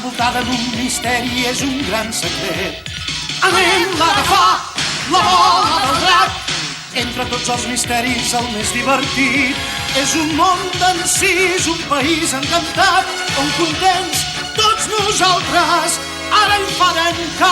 envoltada d'un misteri, és un gran secret. Anem-la a agafar, la bola del drac. Entre tots els misteris el més divertit és un món d'encís, un país encantat on contents tots nosaltres ara hi farem cap.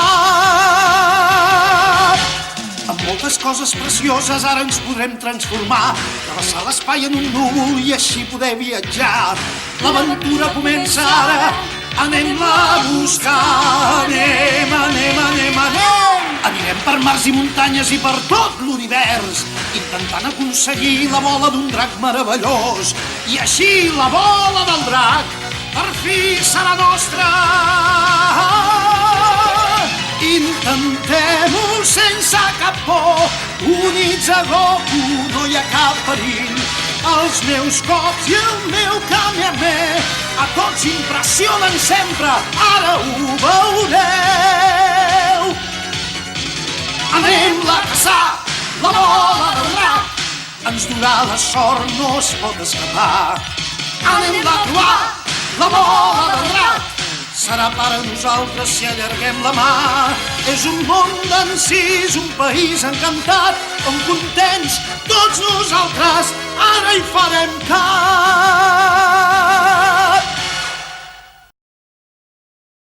Amb moltes coses precioses ara ens podrem transformar, travessar l'espai en un núvol i així poder viatjar. L'aventura comença ara, anem-la a buscar. Anem. Anirem per mars i muntanyes i per tot l'univers, intentant aconseguir la bola d'un drac meravellós. I així la bola del drac per fi serà nostra. Intentem-ho sense cap por, units a Goku no hi ha cap perill. Els meus cops i el meu Kamehameha a tots impressionen sempre, ara ho veureu. Anem-la a caçar, la bola del drac, ens durà la sort, no es pot escapar. Anem-la a trobar, la bola del drac, serà per a nosaltres si allarguem la mà. És un món d'encís, un país encantat, on contents tots nosaltres ara hi farem cap.